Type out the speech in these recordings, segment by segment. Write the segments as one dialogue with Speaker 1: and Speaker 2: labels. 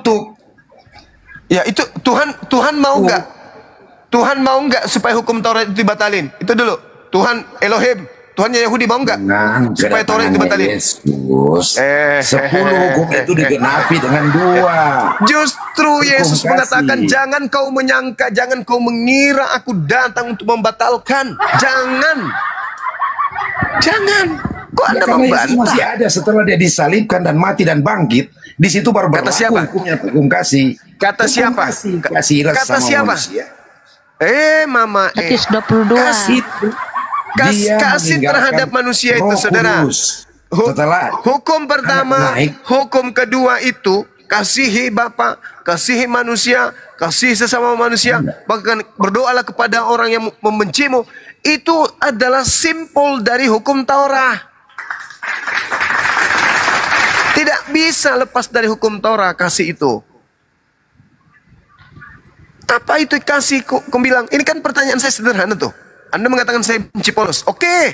Speaker 1: terkutuk.
Speaker 2: Ya itu Tuhan mau nggak? Tuhan mau nggak supaya hukum Taurat itu dibatalin? Itu dulu. Tuhan Elohim, Tuhannya Yahudi mau nggak supaya Taurat itu dibatalin?
Speaker 1: Yesus, 10 hukum itu digenapi dengan 2.
Speaker 2: Justru
Speaker 1: Hukum
Speaker 2: Yesus
Speaker 1: kasih.
Speaker 2: mengatakan, jangan kau menyangka, jangan kau mengira aku datang untuk membatalkan. Jangan. Kok Anda
Speaker 1: Karena Yesus
Speaker 2: membantah?
Speaker 1: masih ada setelah dia disalibkan dan mati dan bangkit. Di situ baru
Speaker 2: Kata
Speaker 1: berlaku
Speaker 2: siapa?
Speaker 1: hukumnya, hukum kasih.
Speaker 2: Kata
Speaker 1: Hukum
Speaker 2: siapa?
Speaker 1: Kasih, kasihlah
Speaker 2: Kata
Speaker 1: sama
Speaker 2: siapa?
Speaker 1: manusia.
Speaker 2: Mama
Speaker 3: Matius 22.
Speaker 2: Kasih,
Speaker 1: Dia
Speaker 2: kasih
Speaker 1: meninggalkan
Speaker 2: terhadap manusia itu,
Speaker 1: Roh
Speaker 2: saudara.
Speaker 1: Kudus. Setelah
Speaker 2: Hukum pertama,
Speaker 1: naik.
Speaker 2: hukum kedua itu kasihi Bapa, kasihi manusia, kasihi sesama manusia, bahkan berdoalah kepada orang yang membencimu. Itu adalah simpul dari hukum Taurat. Tidak bisa lepas dari hukum Taurat kasih itu. Apa itu kasih? Kau bilang, ini kan pertanyaan saya sederhana tuh. Anda mengatakan saya benci Paulus. Oke,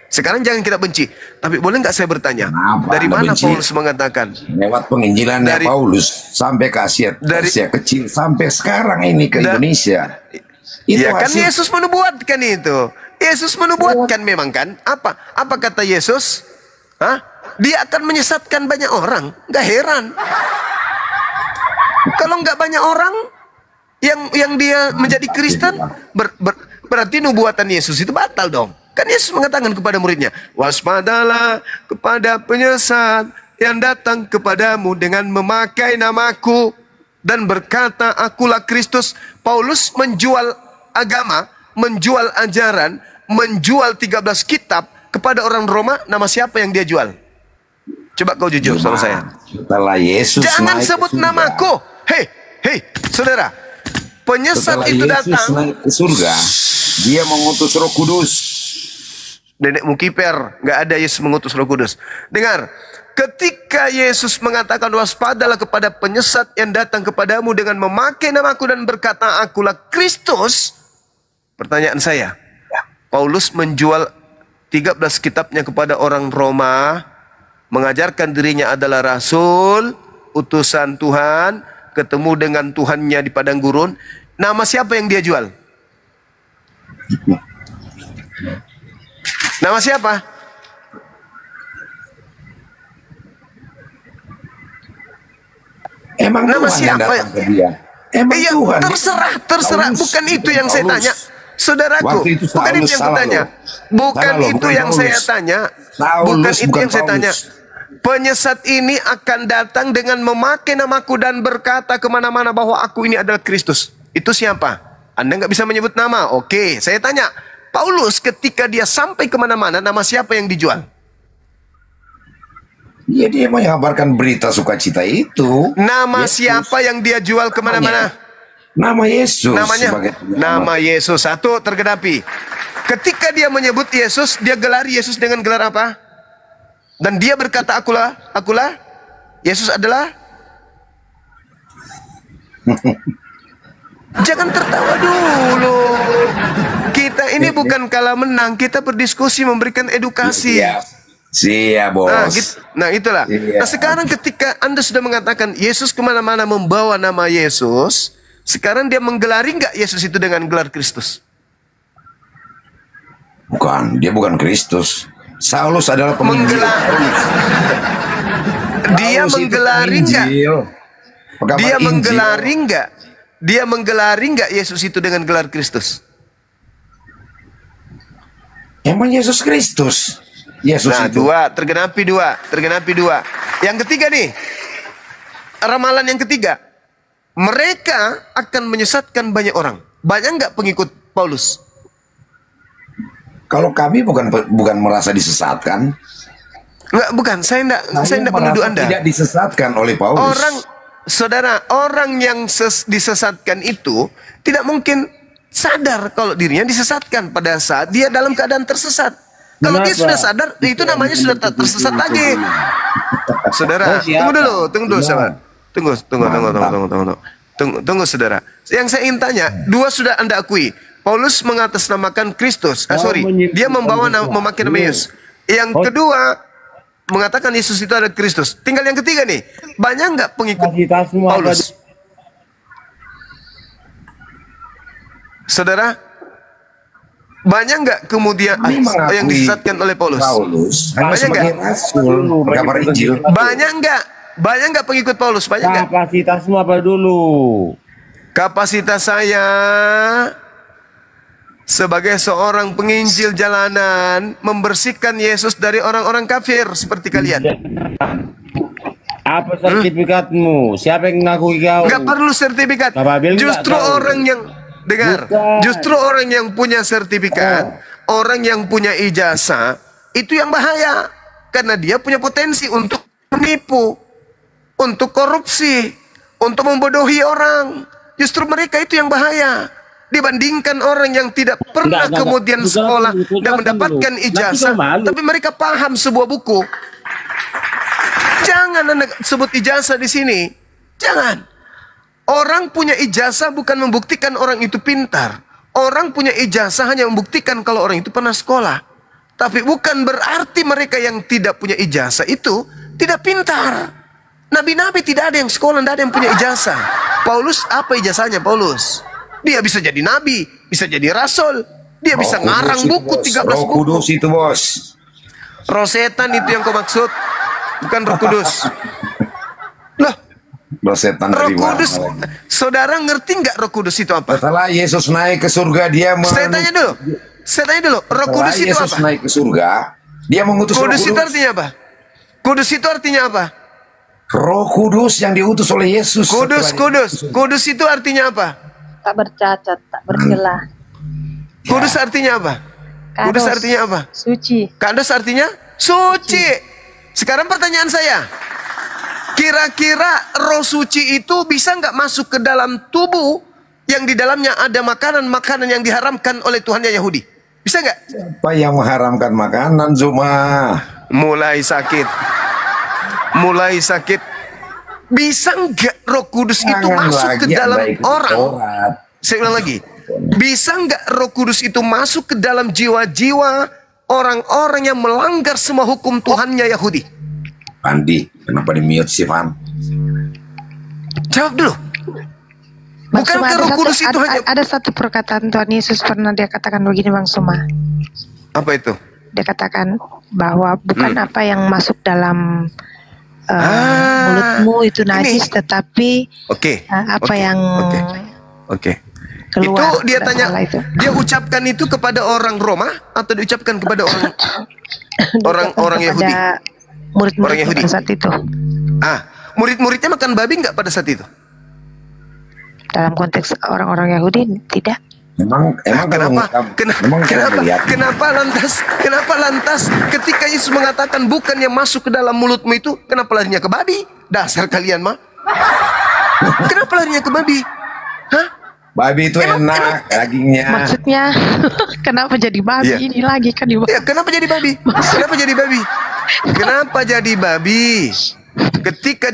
Speaker 2: sekarang jangan kita benci. Tapi boleh nggak saya bertanya?
Speaker 1: Kenapa
Speaker 2: dari
Speaker 1: Anda
Speaker 2: mana
Speaker 1: benci?
Speaker 2: Paulus mengatakan?
Speaker 1: lewat penginjilannya
Speaker 2: Dari-
Speaker 1: Paulus sampai ke Asia kecil sampai sekarang ini ke Indonesia. Itu
Speaker 2: Ya kan
Speaker 1: hasil-
Speaker 2: Yesus menubuatkan itu. Yesus menubuatkan memang kan? Apa kata Yesus? Hah? Dia akan menyesatkan banyak orang. Nggak heran. Kalau nggak banyak orang yang dia menjadi Kristen, berarti nubuatan Yesus itu batal dong. Kan Yesus mengatakan kepada muridnya, waspadalah kepada penyesat yang datang kepadamu dengan memakai namaku dan berkata, akulah Kristus. Paulus menjual agama, menjual ajaran, menjual 13 kitab kepada orang Roma. Nama siapa yang dia jual? Coba kau jujur sama saya.
Speaker 1: Setelah Yesus
Speaker 2: Jangan
Speaker 1: naik ke
Speaker 2: sebut
Speaker 1: surga.
Speaker 2: namaku. Hei, saudara. Penyesat
Speaker 1: Setelah
Speaker 2: itu
Speaker 1: Yesus
Speaker 2: datang.
Speaker 1: naik ke surga, dia mengutus Roh Kudus.
Speaker 2: Nenekmu kiper, nggak ada Yesus mengutus Roh Kudus. Dengar, ketika Yesus mengatakan waspadalah kepada penyesat yang datang kepadamu dengan memakai namaku dan berkata akulah Kristus. Pertanyaan saya, Paulus menjual 13 kitabnya kepada orang Roma, mengajarkan dirinya adalah rasul, utusan Tuhan, ketemu dengan Tuhannya di padang gurun. Nama siapa yang dia jual? Nama siapa?
Speaker 1: Emang
Speaker 2: Nama
Speaker 1: Tuhan yang
Speaker 2: siapa?
Speaker 1: datang ke dia. Emang
Speaker 2: Iya,
Speaker 1: Tuhan.
Speaker 2: terserah.
Speaker 1: Paulus,
Speaker 2: Bukan itu yang saya
Speaker 1: Paulus.
Speaker 2: tanya. Saudaraku,
Speaker 1: Waktu itu
Speaker 2: bukan itu
Speaker 1: Saulus
Speaker 2: yang
Speaker 1: salah
Speaker 2: kutanya.
Speaker 1: loh.
Speaker 2: Bukan
Speaker 1: Salah loh,
Speaker 2: itu
Speaker 1: bukan
Speaker 2: yang saya
Speaker 1: Paulus.
Speaker 2: tanya.
Speaker 1: Paulus,
Speaker 2: Bukan itu
Speaker 1: bukan
Speaker 2: yang saya
Speaker 1: Paulus.
Speaker 2: tanya. Penyesat ini akan datang dengan memakai namaku dan berkata kemana-mana bahwa aku ini adalah Kristus. Itu siapa? Anda nggak bisa menyebut nama. Oke, saya tanya. Paulus ketika dia sampai kemana-mana, nama siapa yang dijual?
Speaker 1: Ya, dia mengabarkan berita sukacita itu.
Speaker 2: Nama
Speaker 1: Yesus.
Speaker 2: siapa yang dia jual kemana-mana?
Speaker 1: Nama Yesus.
Speaker 2: Namanya
Speaker 1: sebagai
Speaker 2: nama Yesus. Satu tergenapi. Ketika dia menyebut Yesus, dia gelari Yesus dengan gelar apa? Dan dia berkata akulah Yesus adalah. Jangan tertawa dulu. Kita ini bukan kalah menang, kita berdiskusi memberikan edukasi.
Speaker 1: Siap, bos.
Speaker 2: Nah itulah.
Speaker 1: Iya.
Speaker 2: Nah sekarang ketika Anda sudah mengatakan Yesus kemana-mana membawa nama Yesus, sekarang dia menggelari nggak Yesus itu dengan gelar Kristus?
Speaker 1: Bukan, dia bukan Kristus. Saulus adalah penginjil.
Speaker 2: Dia
Speaker 1: Paulus itu
Speaker 2: menggelari nggak?
Speaker 1: penginjil. Pekabar
Speaker 2: Dia
Speaker 1: Injil.
Speaker 2: menggelari nggak? Dia menggelari nggak Yesus itu dengan gelar Kristus?
Speaker 1: Emang Yesus Kristus. Yesus
Speaker 2: Nah,
Speaker 1: itu.
Speaker 2: tergenapi dua. Yang ketiga nih, ramalan yang ketiga, mereka akan menyesatkan banyak orang. Banyak nggak pengikut Paulus?
Speaker 1: Kalau kami bukan merasa disesatkan.
Speaker 2: Bukan. Saya enggak menuduh Anda.
Speaker 1: Tidak disesatkan oleh Paulus.
Speaker 2: Orang yang disesatkan itu tidak mungkin sadar kalau dirinya disesatkan pada saat dia dalam keadaan tersesat. Kalau dia sudah sadar, itu namanya sudah tak tersesat lagi. Saudara, tunggu dulu, sahabat. Tunggu, saudara. Yang saya ingin tanya, dua sudah Anda akui. Paulus mengatasnamakan Kristus. Dia membawa memakai nama Yesus. Yang kedua, mengatakan Yesus itu adalah Kristus. Tinggal yang ketiga nih, banyak nggak pengikut Paulus? Saudara, banyak nggak kemudian yang disesatkan oleh Paulus? Banyak nggak? Banyak nggak pengikut Paulus? Banyak nggak?
Speaker 3: Kapasitasmu apa dulu?
Speaker 2: Kapasitas saya sebagai seorang penginjil jalanan membersihkan Yesus dari orang-orang kafir seperti kalian.
Speaker 3: Apa sertifikatmu? Siapa yang ngakui kau?
Speaker 2: Nggak perlu sertifikat. Justru orang yang dengar, justru orang yang punya sertifikat, orang yang punya ijazah itu yang bahaya karena dia punya potensi untuk menipu, untuk korupsi, untuk membodohi orang. Justru mereka itu yang bahaya dibandingkan orang yang tidak pernah kemudian sekolah dan mendapatkan ijazah, tapi mereka paham sebuah buku. Jangan Anda sebut ijazah di sini. Jangan. Orang punya ijazah bukan membuktikan orang itu pintar. Orang punya ijazah hanya membuktikan kalau orang itu pernah sekolah. Tapi bukan berarti mereka yang tidak punya ijazah itu tidak pintar. Nabi-nabi tidak ada yang sekolah, tidak ada yang punya ijazah. Paulus, apa ijazahnya Paulus? Dia bisa jadi nabi, bisa jadi rasul. Dia bisa ngarang buku, 13 buku.
Speaker 1: Roh Kudus itu, bos.
Speaker 2: Roh setan itu yang kau maksud, bukan Roh Kudus. Loh,
Speaker 1: Roh setan
Speaker 2: Roh
Speaker 1: dari
Speaker 2: Kudus.
Speaker 1: mana?
Speaker 2: Saudara ngerti nggak Roh Kudus itu apa?
Speaker 1: Setelah Yesus naik ke surga, dia
Speaker 2: Saya tanya dulu. Roh Kudus itu
Speaker 1: Yesus
Speaker 2: apa?
Speaker 1: naik ke surga, dia mengutus Roh
Speaker 2: Kudus
Speaker 1: Kudus.
Speaker 2: itu artinya apa? Kudus itu artinya apa?
Speaker 1: Roh Kudus yang diutus oleh Yesus.
Speaker 2: Kudus itu artinya apa?
Speaker 4: Tak bercacat, tak bercela.
Speaker 2: Kudus artinya apa? Kudus artinya apa?
Speaker 4: Suci.
Speaker 2: Kados artinya suci. Sekarang pertanyaan saya, kira-kira roh suci itu bisa nggak masuk ke dalam tubuh yang di dalamnya ada makanan-makanan yang diharamkan oleh Tuhannya Yahudi? Bisa nggak?
Speaker 1: Siapa yang mengharamkan makanan, Zuma?
Speaker 2: Mulai sakit. Bisa nggak Roh Kudus itu masuk ke dalam orang? Saya ulang lagi. Bisa nggak Roh Kudus itu masuk ke dalam jiwa-jiwa orang-orang yang melanggar semua hukum Tuhannya Yahudi?
Speaker 1: Andi, kenapa di-mute sih, Van?
Speaker 2: Jawab dulu. Bukankah Roh Kudus itu hanya...
Speaker 4: Ada satu perkataan Tuhan Yesus pernah dia katakan begini, Bang Suma.
Speaker 2: Apa itu?
Speaker 4: Dia katakan bahwa bukan apa yang masuk dalam mulutmu itu najis, tetapi yang keluar.
Speaker 2: Itu dia tanya, dia ucapkan itu kepada orang Roma atau diucapkan kepada orang Yahudi?
Speaker 4: Murid-murid pada saat itu.
Speaker 2: Murid-muridnya makan babi nggak pada saat itu?
Speaker 4: Dalam konteks orang-orang Yahudi tidak.
Speaker 2: Kenapa lantas ketika Yesus mengatakan bukan yang masuk ke dalam mulutmu itu, kenapa larinya ke babi? Dasar kalian mah. Kenapa larinya ke babi? Hah?
Speaker 1: Babi itu enak dagingnya.
Speaker 4: Maksudnya kenapa jadi babi? Ini lagi kan
Speaker 2: kenapa jadi babi? Kenapa jadi babi? Kenapa jadi babi? Ketika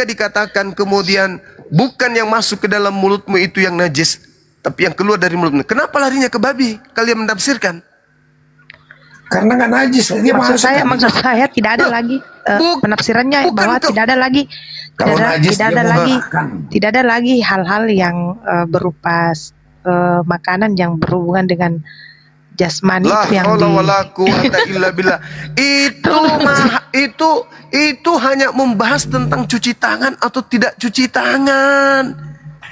Speaker 2: dikatakan kemudian bukan yang masuk ke dalam mulutmu itu yang najis, tapi yang keluar dari mulutmu. Kenapa larinya ke babi? Kalian menafsirkan.
Speaker 1: Karena nggak najis.
Speaker 4: Maksud saya tidak ada lagi penafsirannya bahwa tidak ada lagi hal-hal yang berupa makanan yang berhubungan dengan jasmani itu hanya membahas tentang cuci tangan atau tidak cuci tangan.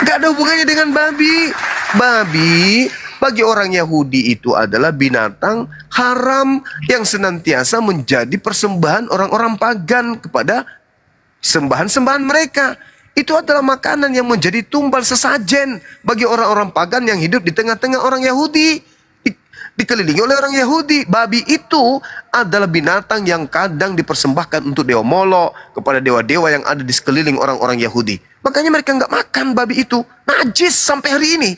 Speaker 4: Gak ada hubungannya dengan babi. Babi bagi orang Yahudi itu adalah binatang haram yang senantiasa menjadi persembahan orang-orang pagan kepada sembahan-sembahan mereka. Itu adalah makanan yang menjadi tumbal sesajen bagi orang-orang pagan yang hidup di tengah-tengah orang Yahudi, dikelilingi oleh orang Yahudi. Babi itu adalah binatang yang kadang dipersembahkan untuk dewa Molok, kepada dewa-dewa yang ada di sekeliling orang-orang Yahudi. Makanya mereka nggak makan babi itu, najis sampai hari ini.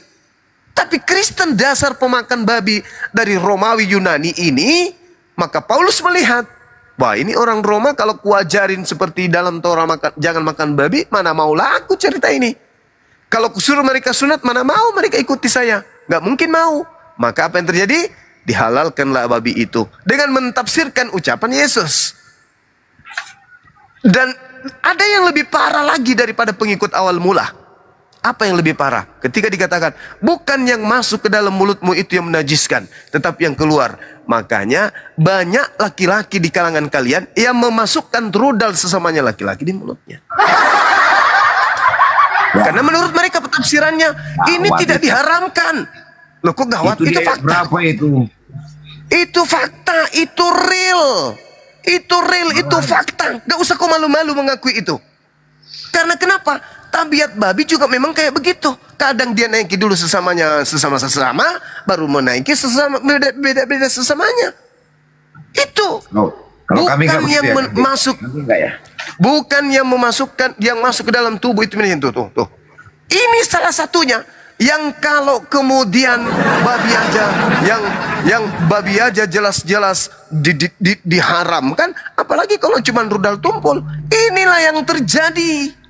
Speaker 4: Tapi Kristen dasar pemakan babi dari Romawi Yunani ini, maka Paulus melihat, wah ini orang Roma kalau kuajarin seperti dalam Torah jangan makan babi, mana mau laku cerita ini. Kalau kusuruh mereka sunat, mana mau mereka ikuti saya. Nggak mungkin mau. Maka apa yang terjadi?
Speaker 2: dihalalkanlah babi itu dengan mentafsirkan ucapan Yesus. Dan ada yang lebih parah lagi daripada pengikut awal mula. Apa yang lebih parah? Ketika dikatakan, bukan yang masuk ke dalam mulutmu itu yang menajiskan, tetapi yang keluar. Makanya banyak laki-laki di kalangan kalian yang memasukkan rudal sesamanya laki-laki di mulutnya. Karena menurut mereka penafsirannya, ini tidak diharamkan. Loh, kok gawat? Itu fakta.
Speaker 1: Berapa itu?
Speaker 2: Itu fakta, itu real. Itu real, itu fakta. Gak usah kau malu-malu mengakui itu. Karena kenapa? Tabiat babi juga memang kayak begitu. Kadang dia naiki dulu sesama, baru menaiki beda-beda sesamanya. Itu.
Speaker 1: Kalau kami
Speaker 2: bukan yang masuk,
Speaker 1: ya?
Speaker 2: bukan yang memasukkan, yang masuk ke dalam tubuh itu. Tuh. Ini salah satunya. Yang kalau kemudian babi aja, yang babi aja jelas-jelas diharamkan, apalagi kalau cuma rudal tumpul. Inilah yang terjadi.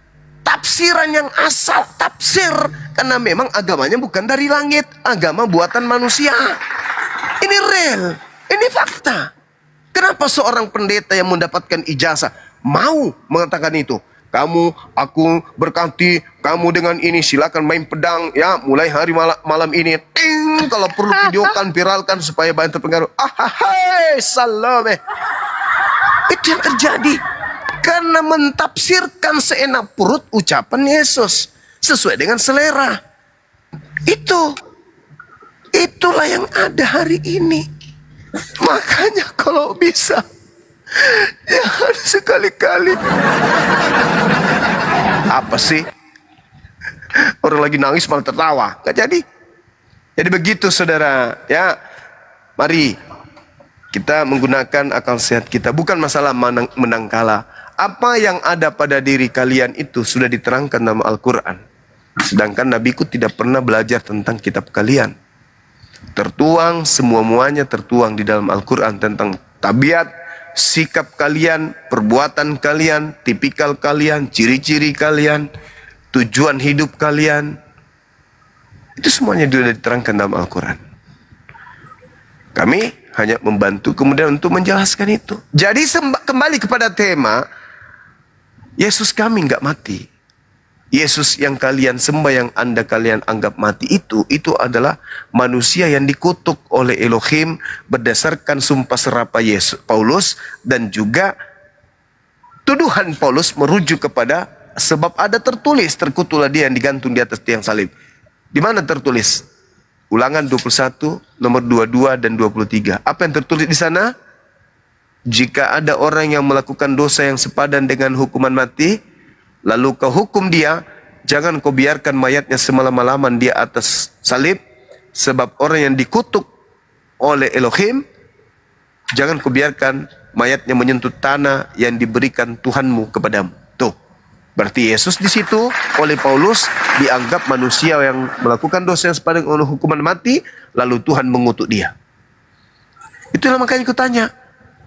Speaker 2: Tafsiran yang asal tafsir, karena memang agamanya bukan dari langit, agama buatan manusia. Ini real, ini fakta. Kenapa seorang pendeta yang mendapatkan ijazah mau mengatakan itu? Aku berkati kamu dengan ini, silakan main pedang ya, mulai hari malam ini. Ting, kalau perlu videokan, viralkan supaya banyak terpengaruh. Salome. Itu yang terjadi. Karena mentafsirkan seenak perut ucapan Yesus sesuai dengan selera. Itulah yang ada hari ini. Makanya kalau bisa, ya harus sekali-kali. Apa sih? Orang lagi nangis malah tertawa. Gak jadi. Jadi begitu saudara. Ya, mari kita menggunakan akal sehat kita. Bukan masalah menang kalah. Apa yang ada pada diri kalian itu sudah diterangkan dalam Al-Quran. Sedangkan nabiku tidak pernah belajar tentang kitab kalian. Tertuang, semua-muanya tertuang di dalam Al-Quran tentang tabiat, sikap kalian, perbuatan kalian, tipikal kalian, ciri-ciri kalian, tujuan hidup kalian. Itu semuanya sudah diterangkan dalam Al-Quran. Kami hanya membantu kemudian untuk menjelaskan itu. Jadi kembali kepada tema, Yesus kami nggak mati. Yesus yang kalian sembah, yang kalian anggap mati itu adalah manusia yang dikutuk oleh Elohim berdasarkan sumpah serapah Paulus, dan juga tuduhan Paulus merujuk kepada sebab ada tertulis, terkutuklah dia yang digantung di atas tiang salib. Di mana tertulis? Ulangan 21 nomor 22 dan 23. Apa yang tertulis di sana? Jika ada orang yang melakukan dosa yang sepadan dengan hukuman mati, lalu kau hukum dia, jangan kau biarkan mayatnya semalam-malaman di atas salib, sebab orang yang dikutuk oleh Elohim, jangan kau biarkan mayatnya menyentuh tanah yang diberikan Tuhanmu kepadamu. Tuh, berarti Yesus di situ oleh Paulus dianggap manusia yang melakukan dosa yang sepadan dengan hukuman mati, lalu Tuhan mengutuk dia. Itulah makanya aku tanya,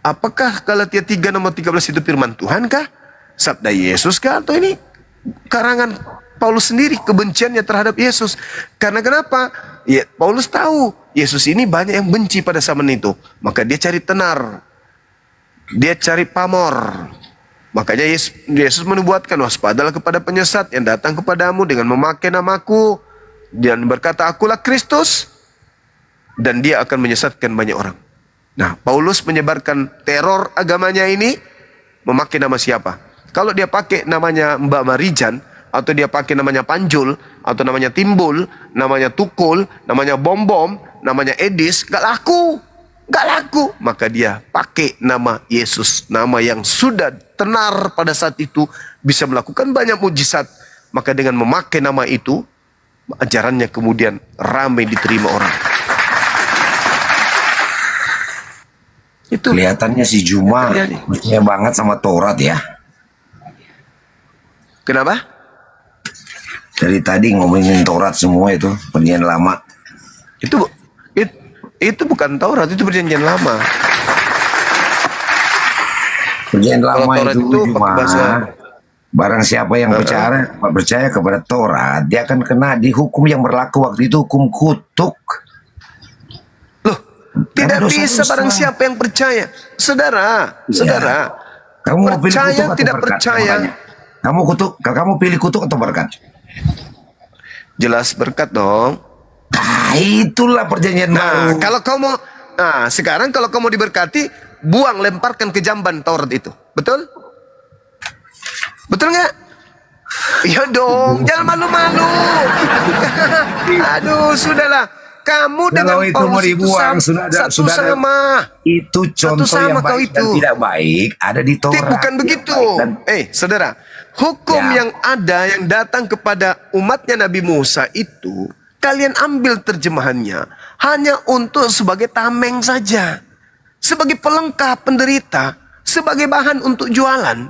Speaker 2: apakah Galatia 3 nomor 13 itu firman Tuhan kah? Sabda Yesus kah? Atau ini karangan Paulus sendiri, kebenciannya terhadap Yesus? Karena kenapa? Ya, Paulus tahu Yesus ini banyak yang benci pada zaman itu. Maka dia cari tenar, dia cari pamor. Makanya Yesus menubuatkan, waspadalah kepada penyesat yang datang kepadamu dengan memakai namaku, dan berkata, akulah Kristus, dan dia akan menyesatkan banyak orang. Nah, Paulus menyebarkan teror agamanya ini memakai nama siapa? Kalau dia pakai namanya Mbak Marijan, atau dia pakai namanya Panjul, atau namanya Timbul, namanya Tukul, namanya Bom-Bom, namanya Edis, gak laku. Gak laku. Maka dia pakai nama Yesus, nama yang sudah tenar pada saat itu, bisa melakukan banyak mujizat. Maka dengan memakai nama itu, ajarannya kemudian ramai diterima orang. Itu
Speaker 1: Kelihatannya si Juma percaya banget sama Taurat ya.
Speaker 2: Kenapa?
Speaker 1: Dari tadi ngomongin Taurat semua itu, perjanjian lama.
Speaker 2: Itu bukan Taurat, itu perjanjian lama.
Speaker 1: Perjanjian lama
Speaker 2: Taurat
Speaker 1: itu cuma barang siapa yang percaya kepada Taurat, dia akan kena dihukum yang berlaku waktu itu, hukum kutuk.
Speaker 2: Loh, Tidak
Speaker 1: dosa
Speaker 2: bisa barang siapa yang percaya. Saudara, saudara,
Speaker 1: Kamu mau pilih
Speaker 2: percaya
Speaker 1: kutuk atau
Speaker 2: tidak
Speaker 1: berkat?
Speaker 2: percaya.
Speaker 1: Makanya. Kamu pilih kutuk atau berkat?
Speaker 2: Jelas berkat dong.
Speaker 1: Nah, itulah perjanjian
Speaker 2: Nah,
Speaker 1: baru.
Speaker 2: kalau kau mau, nah sekarang kalau kau mau diberkati, buang, lemparkan ke jamban Taurat itu. Betul? Betul nggak? Ya dong, jangan malu-malu. Aduh, sudahlah. Kamu dengan
Speaker 1: Kalau itu mau dibuang,
Speaker 2: satu sama.
Speaker 1: Itu contoh
Speaker 2: sama
Speaker 1: yang
Speaker 2: kau
Speaker 1: baik dan
Speaker 2: itu.
Speaker 1: tidak baik ada di Taurat.
Speaker 2: Bukan begitu. Saudara, hukum
Speaker 1: Ya.
Speaker 2: yang ada yang datang kepada umatnya Nabi Musa itu, kalian ambil terjemahannya hanya untuk sebagai tameng saja, sebagai pelengkap penderita, sebagai bahan untuk jualan.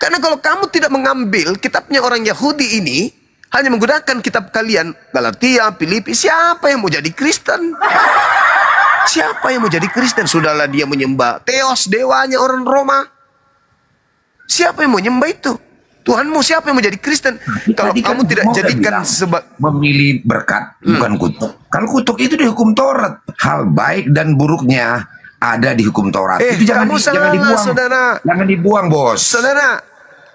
Speaker 2: Karena kalau kamu tidak mengambil kitabnya orang Yahudi ini, hanya menggunakan kitab kalian, Galatia, Filipi, siapa yang mau jadi Kristen? Siapa yang mau jadi Kristen? Sudahlah dia menyembah Theos, dewanya orang Roma. Siapa yang mau nyembah itu? Tuhanmu siapa yang mau jadi Kristen? Kalau
Speaker 1: Tadi
Speaker 2: kamu
Speaker 1: kan
Speaker 2: tidak
Speaker 1: mau kan
Speaker 2: jadikan
Speaker 1: bilang, memilih berkat bukan kutuk. Kalau kutuk itu di hukum Taurat. Hal baik dan buruknya ada di hukum Taurat. Itu
Speaker 2: kamu salah,
Speaker 1: jangan dibuang.
Speaker 2: saudara.
Speaker 1: Jangan dibuang, bos.
Speaker 2: Saudara,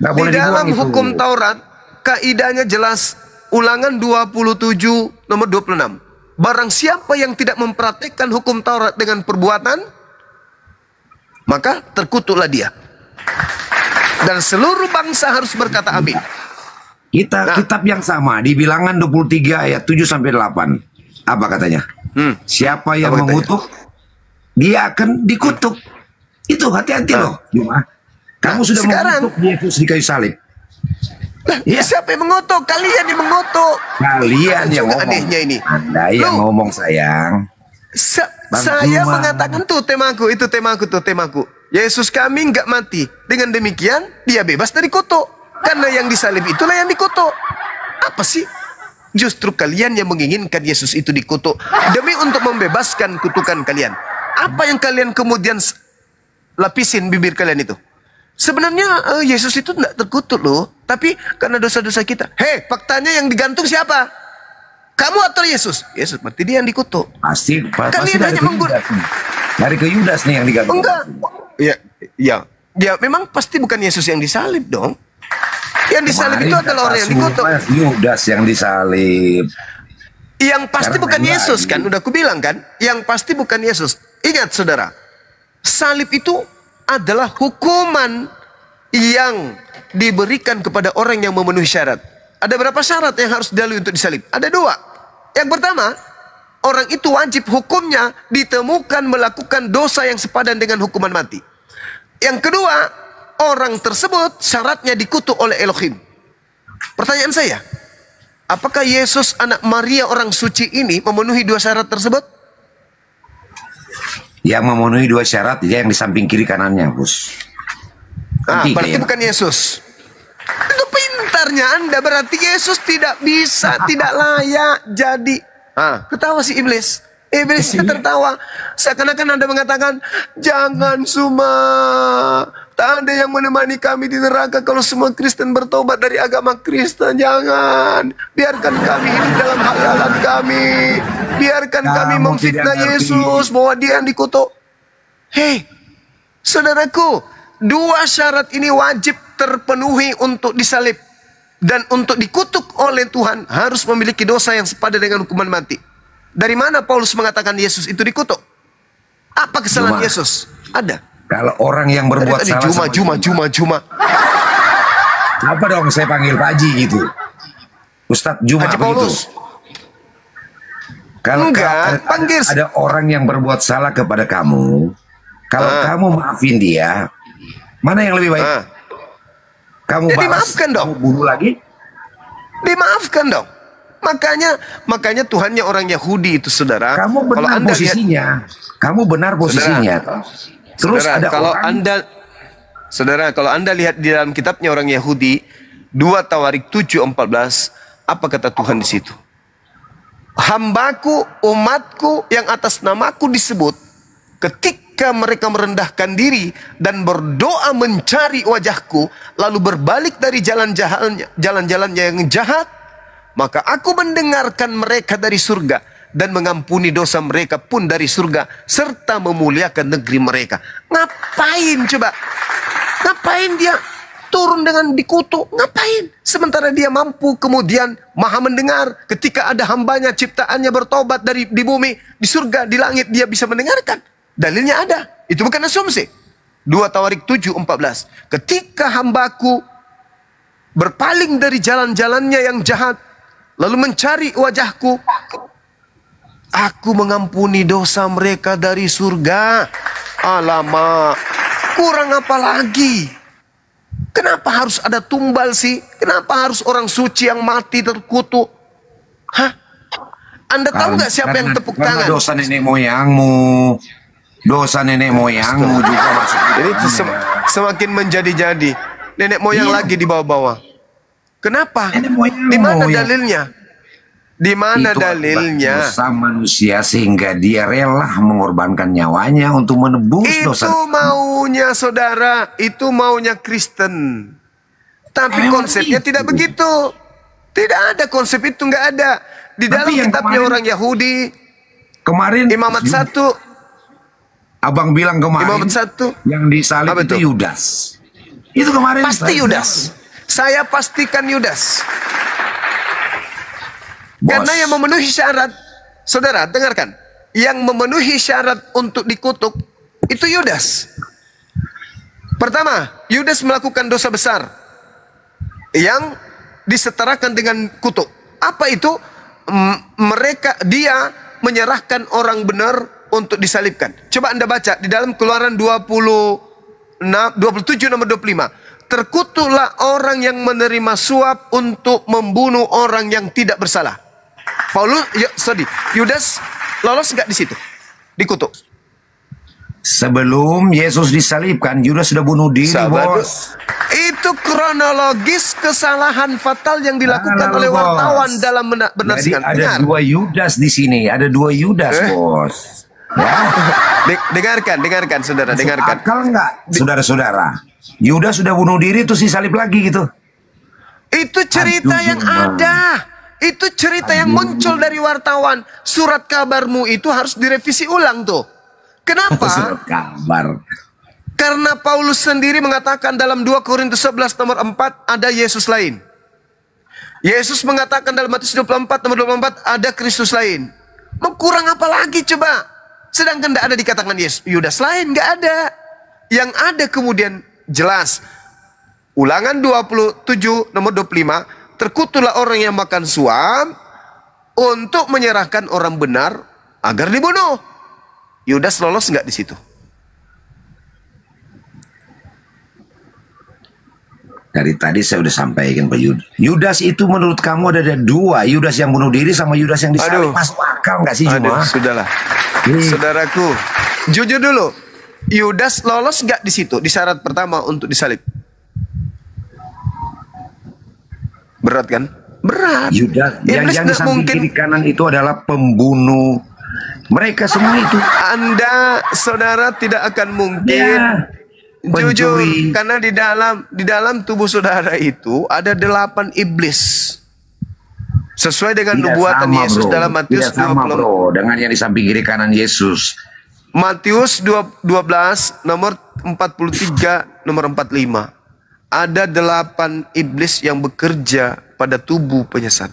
Speaker 1: Nggak
Speaker 2: di
Speaker 1: boleh dibuang
Speaker 2: dalam
Speaker 1: itu.
Speaker 2: hukum Taurat, kaidahnya jelas. Ulangan 27 nomor 26. Barang siapa yang tidak mempraktikkan hukum Taurat dengan perbuatan, maka terkutuklah dia. Dan seluruh bangsa harus berkata amin.
Speaker 1: Kitab yang sama di Bilangan 23 ayat 7 sampai 8. Apa katanya? Siapa yang mengutuk, dia akan dikutuk. Itu hati-hati loh, Juma. Kamu sudah mengutuk Yesus di kayu salib.
Speaker 2: Ya. Siapa yang mengutuk? Kalian yang mengutuk.
Speaker 1: Kalian yang ngomong.
Speaker 2: Anehnya ini.
Speaker 1: Anda yang ngomong, sayang.
Speaker 2: Saya mengatakan tuh temaku, itu temaku tuh temaku. Yesus kami nggak mati. Dengan demikian dia bebas dari kutuk. Karena yang disalib itulah yang dikutuk. Apa sih? Justru kalian yang menginginkan Yesus itu dikutuk demi untuk membebaskan kutukan kalian. Apa yang kalian kemudian lapisin bibir kalian itu? Sebenarnya Yesus itu tidak terkutuk loh. Tapi karena dosa-dosa kita. Hei, faktanya yang digantung siapa? Kamu atau Yesus? Yesus, berarti dia yang dikutuk.
Speaker 1: Pasti
Speaker 2: Kalian
Speaker 1: dari
Speaker 2: hanya
Speaker 1: Yudas nih. Dari ke Yudas nih yang digantung.
Speaker 2: Enggak. Ya, memang pasti bukan Yesus yang disalib dong. Yang disalib itu adalah orang yang dikutuk.
Speaker 1: Yudas yang disalib.
Speaker 2: Yang pasti
Speaker 1: Karena
Speaker 2: bukan
Speaker 1: lain
Speaker 2: Yesus
Speaker 1: lagi.
Speaker 2: kan, udah aku bilang kan. Yang pasti bukan Yesus. Ingat saudara, salib itu adalah hukuman yang diberikan kepada orang yang memenuhi syarat. Ada berapa syarat yang harus dilalui untuk disalib? Ada 2. Yang pertama, orang itu wajib hukumnya ditemukan melakukan dosa yang sepadan dengan hukuman mati. Yang kedua, orang tersebut syaratnya dikutuk oleh Elohim. Pertanyaan saya, apakah Yesus anak Maria orang suci ini memenuhi 2 syarat tersebut?
Speaker 1: Yang memenuhi 2 syarat, dia yang di samping kiri kanannya, bos.
Speaker 2: Berarti bukan Yesus. Itu pintarnya Anda, berarti Yesus tidak bisa, tidak layak jadi. Ketawa si iblis. Iblisnya tertawa. Seakan-akan Anda mengatakan, jangan Suma. Tak ada yang menemani kami di neraka kalau semua Kristen bertobat dari agama Kristen. Jangan. Biarkan kami hidup dalam hayalan kami. Biarkan kami memfitnah Yesus bahwa dia yang dikutuk. Hei, saudaraku. 2 syarat ini wajib terpenuhi untuk disalib. Dan untuk dikutuk oleh Tuhan harus memiliki dosa yang sepadan dengan hukuman mati. Dari mana Paulus mengatakan Yesus itu dikutuk? Apa kesalahan Yesus? Ada.
Speaker 1: Kalau orang yang berbuat salah
Speaker 2: Juma.
Speaker 1: Apa dong saya panggil Pak Haji gitu? Ustadz Juma
Speaker 2: Haji
Speaker 1: begitu.
Speaker 2: Paulus.
Speaker 1: Kalau
Speaker 2: Enggak, panggil.
Speaker 1: ada orang yang berbuat salah kepada kamu, kalau kamu maafin dia, mana yang lebih baik? Kamu
Speaker 2: Ya,
Speaker 1: balas,
Speaker 2: dimaafkan dong.
Speaker 1: kamu bunuh lagi?
Speaker 2: Dimaafkan dong. Makanya Tuhannya orang Yahudi itu saudara.
Speaker 1: Kamu benar
Speaker 2: kalau Anda
Speaker 1: posisinya. Kamu benar posisinya. Terus
Speaker 2: saudara,
Speaker 1: ada
Speaker 2: kalau
Speaker 1: orang.
Speaker 2: kalau Anda lihat di dalam kitabnya orang Yahudi 2 Tawarik 7:14, apa kata Tuhan di situ? Hambaku, umatku yang atas namaku disebut, ketika mereka merendahkan diri dan berdoa mencari wajahku, lalu berbalik dari jalan-jalannya yang jahat, maka aku mendengarkan mereka dari surga dan mengampuni dosa mereka pun dari surga serta memuliakan negeri mereka. Ngapain coba? Ngapain dia turun dengan dikutuk? Ngapain? Sementara dia mampu kemudian maha mendengar. Ketika ada hambanya, ciptaannya bertobat di bumi, di surga, di langit, dia bisa mendengarkan. Dalilnya ada. Itu bukan asumsi. 2 Tawarik 7:14. Ketika hambaku berpaling dari jalan-jalannya yang jahat, lalu mencari wajahku, aku mengampuni dosa mereka dari surga. Alamak, kurang apa lagi? Kenapa harus ada tumbal sih? Kenapa harus orang suci yang mati terkutuk? Hah? Anda tahu nggak siapa yang tepuk tangan?
Speaker 1: Dosa nenek moyangmu. Dosa nenek moyangmu juga masuk.
Speaker 2: Jadi semakin menjadi-jadi. Nenek moyang lagi di bawah-bawah. Kenapa? Di mana dalilnya? Di mana dalilnya?
Speaker 1: Dosa manusia sehingga dia rela mengorbankan nyawanya untuk menebus dosa.
Speaker 2: Itu maunya saudara, itu maunya Kristen. Tapi konsepnya tidak begitu. Tidak ada konsep itu, nggak ada. Di dalam kitabnya orang Yahudi,
Speaker 1: kemarin
Speaker 2: Imamat 1,
Speaker 1: Abang bilang kemarin
Speaker 2: Imamat 1,
Speaker 1: yang disalib itu Yudas. Itu kemarin
Speaker 2: pasti Yudas. Saya pastikan Yudas. Karena yang memenuhi syarat, saudara dengarkan, yang memenuhi syarat untuk dikutuk itu Yudas. Pertama, Yudas melakukan dosa besar yang disetarakan dengan kutuk. Apa itu? Dia menyerahkan orang benar untuk disalibkan. Coba Anda baca di dalam Keluaran 27 nomor 25. Terkutuklah orang yang menerima suap untuk membunuh orang yang tidak bersalah. Yudas lolos nggak di situ? Dikutuk.
Speaker 1: Sebelum Yesus disalibkan, Yudas sudah bunuh diri, bos.
Speaker 2: Itu kronologis kesalahan fatal yang dilakukan oleh wartawan dalam benarkan.
Speaker 1: Jadi ada dua Yudas di sini, ada dua Yudas, bos. Ya.
Speaker 2: Dengarkan, saudara, dengarkan.
Speaker 1: Akal nggak, saudara-saudara? Yudas sudah bunuh diri, terus disalib lagi gitu.
Speaker 2: Itu cerita yang ada. Itu cerita yang muncul dari wartawan. Surat kabarmu itu harus direvisi ulang tuh. Kenapa?
Speaker 1: Surat kabar.
Speaker 2: Karena Paulus sendiri mengatakan dalam 2 Korintus 11 nomor 4 ada Yesus lain. Yesus mengatakan dalam Matius 24 nomor 24 ada Kristus lain. Mau kurang apa lagi coba? Sedangkan tidak ada dikatakan Yudas lain, nggak ada. Yang ada kemudian jelas. Ulangan 27 nomor 25, terkutuklah orang yang makan suap untuk menyerahkan orang benar agar dibunuh. Yudas lolos nggak di situ?
Speaker 1: Dari tadi saya udah sampaikan Pak Yudas. Yudas itu menurut kamu ada dua, Yudas yang bunuh diri sama Yudas yang disalib. Masuk akal nggak sih cuma?
Speaker 2: Sudahlah. Saudaraku, jujur dulu. Yudas lolos nggak di situ? Di syarat pertama untuk disalib. Berat kan? Berat.
Speaker 1: Yudas yang di samping kiri kanan itu adalah pembunuh. Mereka semua itu.
Speaker 2: Anda, saudara, tidak akan mungkin jujur, karena di dalam tubuh saudara itu ada 8 iblis. Sesuai dengan nubuatan Yesus dalam Matius 20.
Speaker 1: Dengan yang di samping kiri kanan Yesus.
Speaker 2: Matius 12 nomor 43 nomor 45. Ada 8 iblis yang bekerja pada tubuh penyesat.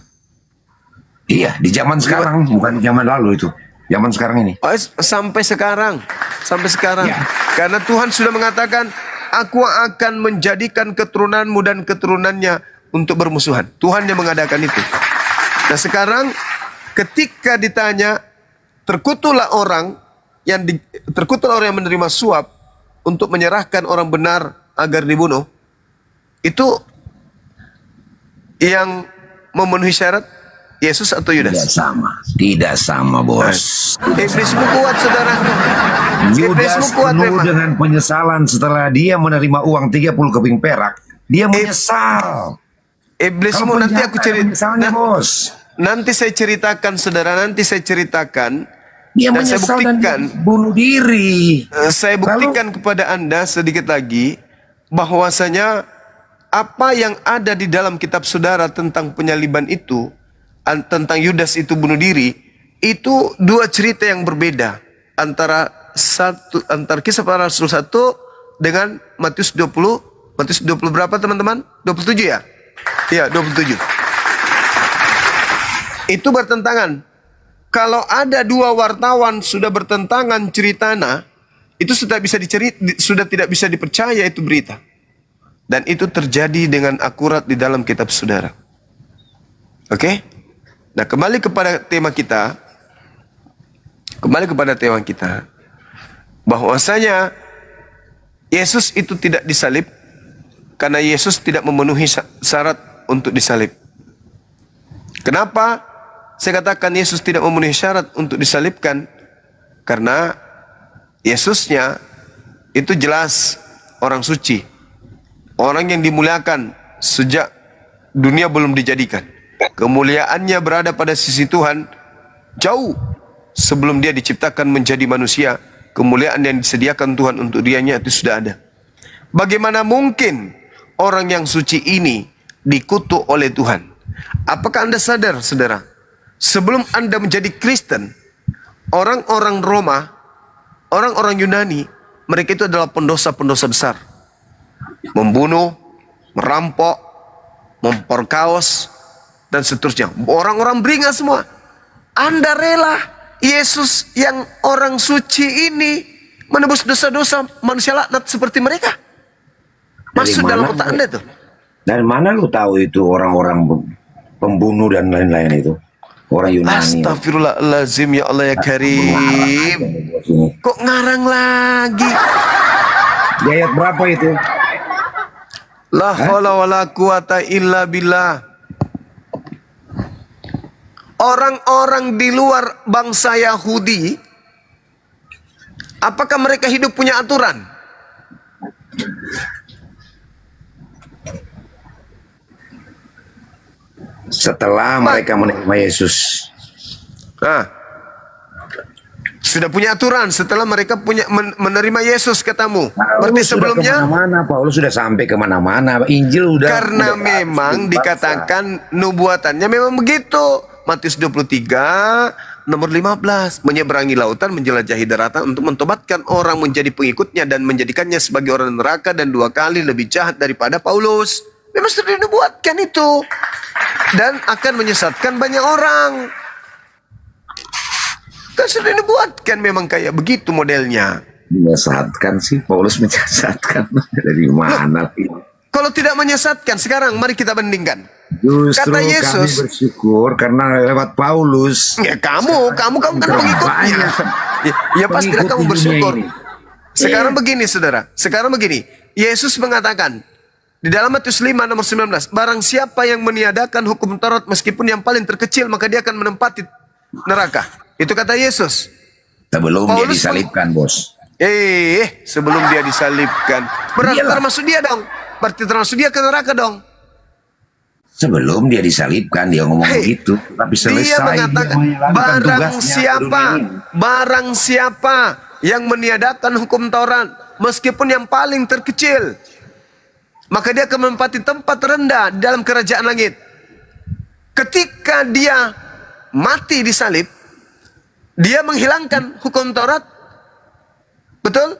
Speaker 1: Iya, di zaman sekarang, bukan di zaman lalu itu. Zaman sekarang ini.
Speaker 2: Sampai sekarang. Ya. Karena Tuhan sudah mengatakan, aku akan menjadikan keturunanmu dan keturunannya untuk bermusuhan. Tuhan yang mengadakan itu. Nah sekarang ketika ditanya, terkutuklah orang yang menerima suap untuk menyerahkan orang benar agar dibunuh. Itu yang memenuhi syarat Yesus atau Yudas?
Speaker 1: Tidak sama bos.
Speaker 2: Iblismu kuat saudara.
Speaker 1: Yudas penuh dengan penyesalan setelah dia menerima uang 30 keping perak. Dia menyesal.
Speaker 2: Iblismu nanti aku ceritakan,
Speaker 1: bos.
Speaker 2: Nanti saya ceritakan saudara,
Speaker 1: Dia menyesal dan bunuh diri.
Speaker 2: Saya buktikan kepada Anda sedikit lagi bahwasanya apa yang ada di dalam kitab saudara tentang penyaliban itu, tentang Yudas itu bunuh diri, itu dua cerita yang berbeda antara Kisah Para Rasul 1 dengan Matius 20. Matius 20 berapa teman-teman? 27 ya? Iya, 27. Itu bertentangan. Kalau ada dua wartawan sudah bertentangan ceritana, itu sudah tidak bisa dipercaya itu berita. Dan itu terjadi dengan akurat di dalam kitab saudara. Oke? Nah, kembali kepada tema kita. Bahwasanya Yesus itu tidak disalib karena Yesus tidak memenuhi syarat untuk disalib. Kenapa saya katakan Yesus tidak memenuhi syarat untuk disalibkan? Karena Yesusnya itu jelas orang suci, orang yang dimuliakan sejak dunia belum dijadikan. Kemuliaannya berada pada sisi Tuhan jauh sebelum dia diciptakan menjadi manusia. Kemuliaan yang disediakan Tuhan untuk dianya itu sudah ada. Bagaimana mungkin orang yang suci ini dikutuk oleh Tuhan? Apakah Anda sadar, saudara? Sebelum Anda menjadi Kristen, orang-orang Roma, orang-orang Yunani, mereka itu adalah pendosa-pendosa besar. Membunuh, merampok, memperkaos, dan seterusnya. Orang-orang beringas semua. Anda rela Yesus yang orang suci ini menebus dosa-dosa manusia laknat seperti mereka? Masuk dalam otak Anda tuh.
Speaker 1: Dari mana lu tahu itu orang-orang pembunuh dan lain-lain itu? Orang Yunani.
Speaker 2: Astagfirullahaladzim, ya Allah ya Karim. Kok ngarang lagi?
Speaker 1: Di ayat berapa itu?
Speaker 2: La haula wala quwata illa billah. Orang-orang di luar bangsa Yahudi, apakah mereka hidup punya aturan?
Speaker 1: Setelah mereka menerima Yesus.
Speaker 2: Nah, sudah punya aturan setelah mereka menerima Yesus, katamu. Berarti sebelumnya
Speaker 1: kemana-mana, Paulus sudah sampai kemana-mana. Injil udah.
Speaker 2: Karena memang dikatakan nubuatannya memang begitu. Matius 23 nomor 15, menyeberangi lautan, menjelajahi daratan untuk mentobatkan orang menjadi pengikutnya dan menjadikannya sebagai orang neraka dan 2 kali lebih jahat daripada Paulus. Memang sudah dinubuatkan itu dan akan menyesatkan banyak orang. Kan sudah dinubuatkan memang kayak begitu modelnya.
Speaker 1: Menyesatkan sih, Paulus menyesatkan dari mana?
Speaker 2: Kalau tidak menyesatkan, sekarang mari kita bandingkan.
Speaker 1: Justru
Speaker 2: kata Yesus,
Speaker 1: kami bersyukur karena lewat Paulus.
Speaker 2: Ya kamu kan pengikutnya. Ya pastilah kamu bersyukur. Sekarang begini, saudara. Sekarang begini. Yesus mengatakan di dalam Matius 5 nomor 19, barang siapa yang meniadakan hukum Taurat meskipun yang paling terkecil, maka dia akan menempati neraka. Itu kata Yesus.
Speaker 1: Sebelum dia disalibkan, bos.
Speaker 2: Sebelum dia disalibkan. Berarti termasuk dia dong. Berarti termasuk dia ke neraka dong.
Speaker 1: Sebelum dia disalibkan dia ngomong begitu, tapi selesai
Speaker 2: dia mengatakan barang siapa yang meniadakan hukum Taurat meskipun yang paling terkecil, maka dia akan menempati tempat rendah dalam kerajaan langit. Ketika dia mati disalib, dia menghilangkan hukum Taurat, betul?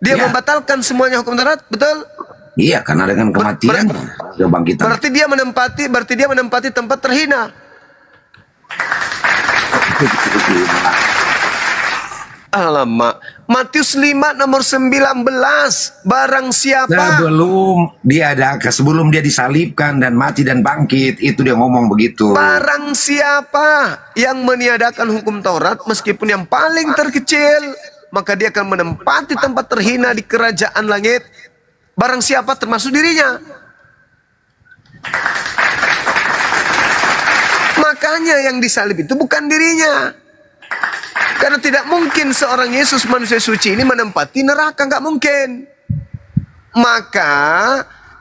Speaker 2: Dia membatalkan semuanya hukum Taurat, betul?
Speaker 1: Iya, karena dengan kematian kebangkitan.
Speaker 2: Berarti dia menempati tempat terhina. Alamak. Matius 5 nomor 19. Barang siapa
Speaker 1: sebelum dia disalibkan dan mati dan bangkit, itu dia ngomong begitu.
Speaker 2: Barang siapa yang meniadakan hukum Taurat meskipun yang paling terkecil, maka dia akan menempati tempat terhina di kerajaan langit. Barang siapa termasuk dirinya. Makanya yang disalib itu bukan dirinya. Karena tidak mungkin seorang Yesus manusia suci ini menempati neraka, nggak mungkin. Maka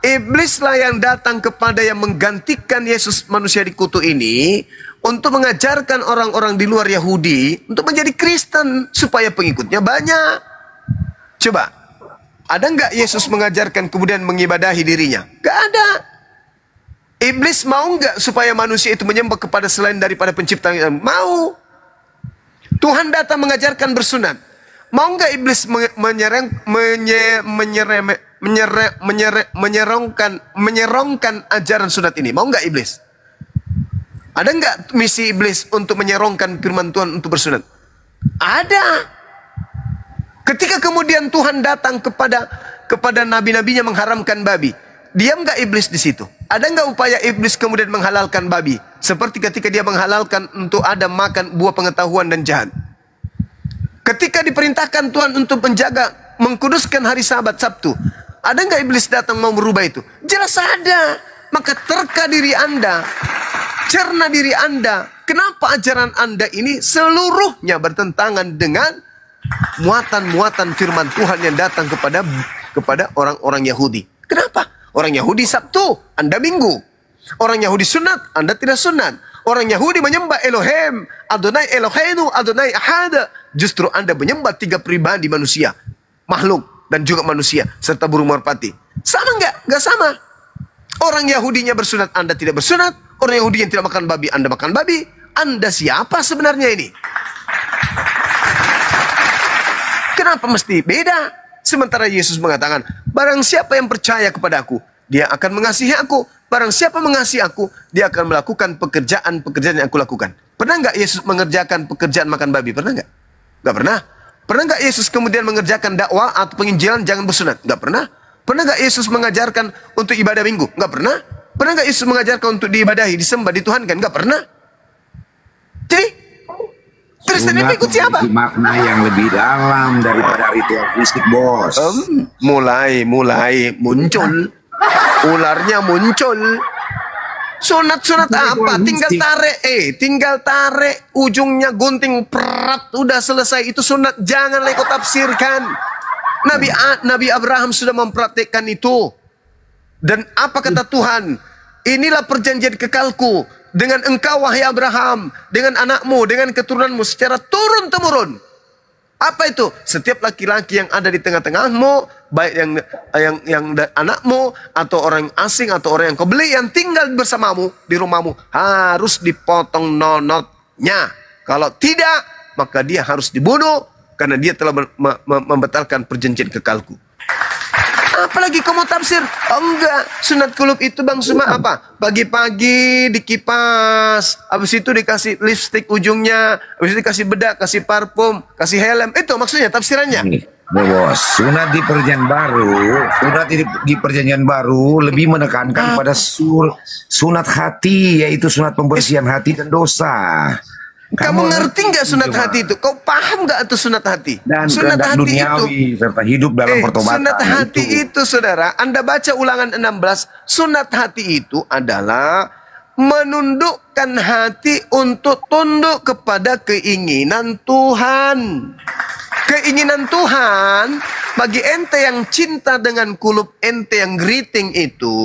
Speaker 2: iblislah yang datang kepada yang menggantikan Yesus manusia dikutuk ini untuk mengajarkan orang-orang di luar Yahudi untuk menjadi Kristen supaya pengikutnya banyak. Coba, ada nggak Yesus mengajarkan kemudian mengibadahi dirinya? Gak ada. Iblis mau nggak supaya manusia itu menyembah kepada selain daripada pencipta? Mau. Tuhan datang mengajarkan bersunat. Mau nggak iblis menyerongkan ajaran sunat ini? Mau nggak iblis? Ada nggak misi iblis untuk menyerongkan firman Tuhan untuk bersunat? Ada. Ketika kemudian Tuhan datang kepada nabi-nabinya mengharamkan babi, diam nggak iblis di situ? Ada nggak upaya iblis kemudian menghalalkan babi? Seperti ketika dia menghalalkan untuk Adam makan buah pengetahuan dan jahat. Ketika diperintahkan Tuhan untuk menjaga, mengkuduskan hari Sabat Sabtu, ada nggak iblis datang mau merubah itu? Jelas ada. Maka terka diri Anda, cerna diri Anda. Kenapa ajaran Anda ini seluruhnya bertentangan dengan muatan-muatan firman Tuhan yang datang kepada orang-orang Yahudi? Kenapa? Orang Yahudi Sabtu, Anda Minggu. Orang Yahudi sunat, Anda tidak sunat. Orang Yahudi menyembah Elohim, Adonai Eloheinu, Adonai Ahad. Justru Anda menyembah 3 pribadi manusia, makhluk dan juga manusia serta burung merpati. Sama nggak? Nggak sama. Orang Yahudinya bersunat, Anda tidak bersunat. Orang Yahudi yang tidak makan babi, Anda makan babi. Anda siapa sebenarnya ini? Kenapa mesti beda? Sementara Yesus mengatakan, barang siapa yang percaya kepada-Aku, dia akan mengasihi Aku. Barang siapa mengasihi Aku, dia akan melakukan pekerjaan-pekerjaan yang Aku lakukan. Pernah nggak Yesus mengerjakan pekerjaan makan babi? Pernah nggak? Nggak pernah. Pernah nggak Yesus kemudian mengerjakan dakwah atau penginjilan jangan bersunat? Nggak pernah. Pernah nggak Yesus mengajarkan untuk ibadah minggu? Nggak pernah. Pernah nggak Yesus mengajarkan untuk diibadahi, disembah, dituhankan? Nggak pernah. Jadi, Kristen ini ikut siapa?
Speaker 1: Makna yang lebih dalam daripada ritual fisik, bos.
Speaker 2: Mulai muncul. Ularnya muncul. Sunat-sunat apa? Tinggal tarik ujungnya gunting perat, udah selesai. Itu sunat. Janganlah ikut tafsirkan. Nabi Abraham sudah mempraktikkan itu. Dan apa kata Tuhan? Inilah perjanjian kekalku dengan engkau wahai Abraham, dengan anakmu, dengan keturunanmu secara turun-temurun. Apa itu? Setiap laki-laki yang ada di tengah-tengahmu, baik yang anakmu atau orang asing atau orang yang kau beli yang tinggal bersamamu di rumahmu, harus dipotong nonotnya. Kalau tidak, maka dia harus dibunuh karena dia telah membatalkan perjanjian kekalku. Apalagi kamu tafsir? Oh enggak, sunat kulub itu Bang Suma apa? Pagi-pagi dikipas, habis itu dikasih lipstick ujungnya, habis itu dikasih bedak, kasih parfum, kasih helm. Itu maksudnya tafsirannya.
Speaker 1: Bos, sunat di perjanjian baru lebih menekankan pada sunat hati, yaitu sunat pembersihan hati dan dosa.
Speaker 2: Kamu ngerti nggak sunat hati itu? Kau paham nggak itu sunat hati?
Speaker 1: Dan
Speaker 2: sunat hati
Speaker 1: duniawi, serta hidup dalam pertobatan.
Speaker 2: Sunat hati itu, saudara, Anda baca Ulangan 16, sunat hati itu adalah menundukkan hati untuk tunduk kepada keinginan Tuhan. Keinginan Tuhan bagi ente yang cinta dengan kulub ente yang geriting itu,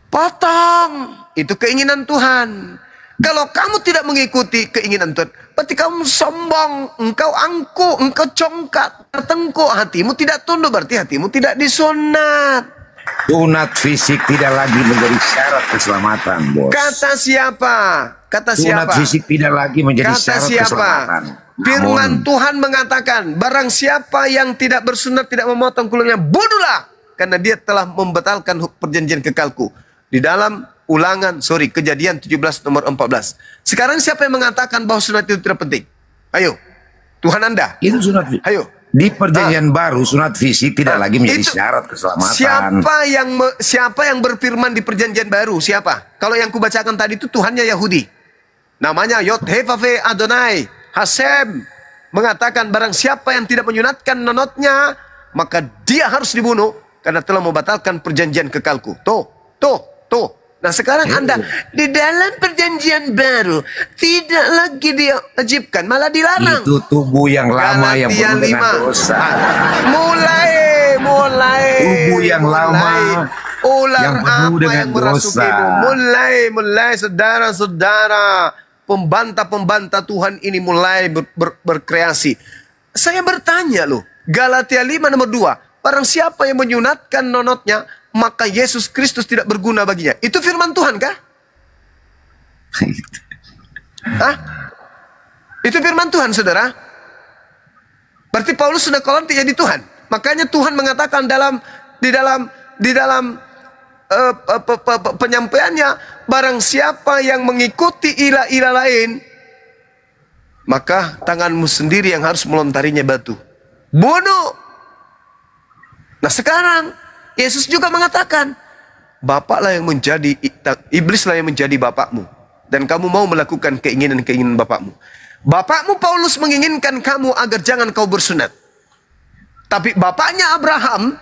Speaker 2: potong. Itu keinginan Tuhan. Kalau kamu tidak mengikuti keinginan Tuhan, berarti kamu sombong, engkau angkuh, engkau congkak, tertengkuk, hatimu tidak tunduk, berarti hatimu tidak disunat.
Speaker 1: Sunat fisik tidak lagi menjadi syarat keselamatan, bos.
Speaker 2: Kata siapa? Kata siapa?
Speaker 1: Sunat fisik tidak lagi menjadi syarat keselamatan.
Speaker 2: Firman Tuhan mengatakan, barang siapa yang tidak bersunat, tidak memotong kulitnya, bunuhlah. Karena dia telah membatalkan perjanjian kekalku. Di dalam Kejadian 17 nomor 14. Sekarang siapa yang mengatakan bahwa sunat itu tidak penting? Ayo, Tuhan Anda.
Speaker 1: Itu sunat.
Speaker 2: Ayo.
Speaker 1: Di perjanjian baru sunat fisik tidak lagi menjadi syarat keselamatan.
Speaker 2: Siapa yang berfirman di perjanjian baru? Siapa? Kalau yang kubacakan tadi itu Tuhannya Yahudi. Namanya Yod-Heh-Vaveh Adonai Hashem, mengatakan barang siapa yang tidak menyunatkan nonotnya, maka dia harus dibunuh karena telah membatalkan perjanjian kekalku. Tuh. Nah sekarang Anda di dalam perjanjian baru tidak lagi diwajibkan, malah dilarang.
Speaker 1: Itu tubuh yang lama yang penuh dengan dosa.
Speaker 2: Mulai
Speaker 1: tubuh yang lama
Speaker 2: ular
Speaker 1: yang penuh dengan dosa.
Speaker 2: Mulai saudara-saudara, pembantah Tuhan ini mulai berkreasi. Saya bertanya loh, Galatia 5 nomor 2, barang siapa yang menyunatkan nonotnya, maka Yesus Kristus tidak berguna baginya. Itu firman Tuhan kah? Hah? Itu firman Tuhan, saudara. Berarti Paulus sudah kolam jadi Tuhan. Makanya Tuhan mengatakan di dalam penyampaiannya, barang siapa yang mengikuti ilah-ilah lain, maka tanganmu sendiri yang harus melontarinya batu. Bunuh. Nah sekarang Yesus juga mengatakan, bapaklah yang menjadi, iblislah yang menjadi bapakmu, dan kamu mau melakukan keinginan-keinginan bapakmu. Bapakmu Paulus menginginkan kamu agar jangan kau bersunat. Tapi bapaknya Abraham,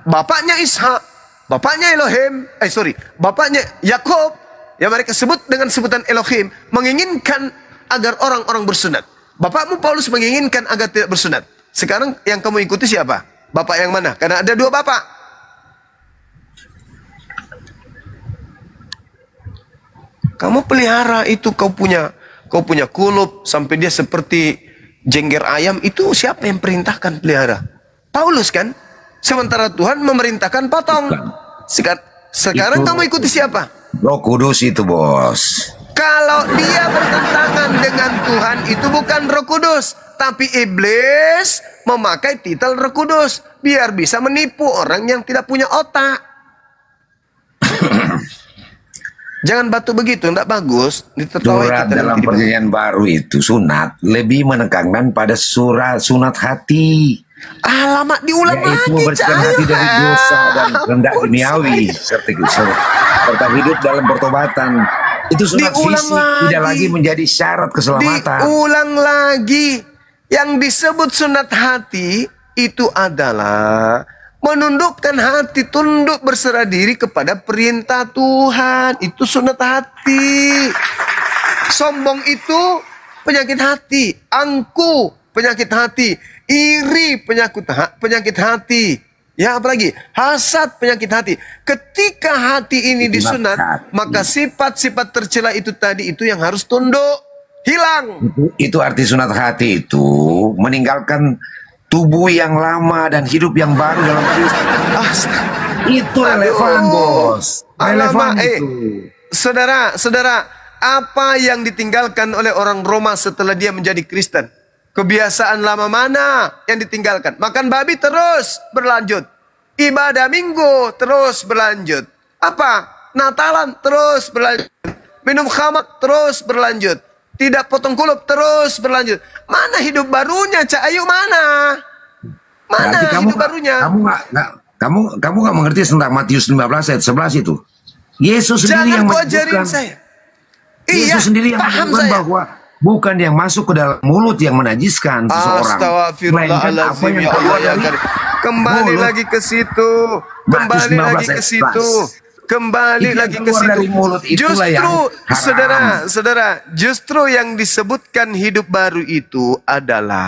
Speaker 2: bapaknya Ishak, bapaknya Elohim, bapaknya Yakub, yang mereka sebut dengan sebutan Elohim, menginginkan agar orang-orang bersunat. Bapakmu Paulus menginginkan agar tidak bersunat. Sekarang yang kamu ikuti siapa? Bapak yang mana? Karena ada dua bapak. Kamu pelihara itu, kau punya kulup sampai dia seperti jengger ayam, itu siapa yang perintahkan pelihara? Paulus kan? Sementara Tuhan memerintahkan potong. Sekarang kamu ikuti siapa?
Speaker 1: Roh Kudus itu, bos.
Speaker 2: Kalau dia bertentangan dengan Tuhan, itu bukan Roh Kudus, tapi iblis memakai titel Roh Kudus biar bisa menipu orang yang tidak punya otak. Jangan batu begitu, tidak bagus.
Speaker 1: Surat dalam perjanjian baru itu, sunat lebih menekankan pada sunat hati.
Speaker 2: Alamak, diulang lagi,
Speaker 1: membersihkan hati dari dosa dan rendah duniawi, serta hidup dalam pertobatan. Itu sunat fisik, tidak lagi menjadi syarat keselamatan.
Speaker 2: Diulang lagi, yang disebut sunat hati itu adalah menundukkan hati, tunduk berserah diri kepada perintah Tuhan. Itu sunat hati. Sombong itu penyakit hati. Angku penyakit hati. Iri penyakit hati. Ya, apalagi hasad penyakit hati. Ketika hati ini disunat, maka sifat-sifat tercela itu tadi itu yang harus tunduk, hilang.
Speaker 1: Itu arti sunat hati itu meninggalkan tubuh yang lama dan hidup yang baru dalam Kristus. Itu relevan, bos. Relevan itu.
Speaker 2: Saudara, apa yang ditinggalkan oleh orang Roma setelah dia menjadi Kristen? Kebiasaan lama mana yang ditinggalkan? Makan babi terus berlanjut. Ibadah minggu terus berlanjut. Apa? Natalan terus berlanjut. Minum khamar terus berlanjut. Tidak potong kulup terus berlanjut. Mana hidup barunya, Cak Ayu, mana? Mana hidup barunya?
Speaker 1: Kamu nggak mengerti tentang Matius 15 ayat 11 itu. Yesus sendiri yang menunjukkan. Yesus sendiri yang menunjukkan bahwa bukan yang masuk ke dalam mulut yang menajiskan seseorang.
Speaker 2: Astagfirullahaladzim, ya Allah ya Karim. Kembali lagi ke situ. Kembali lagi ke situ. Kembali lagi ke situ. Justru, saudara, justru yang disebutkan hidup baru itu adalah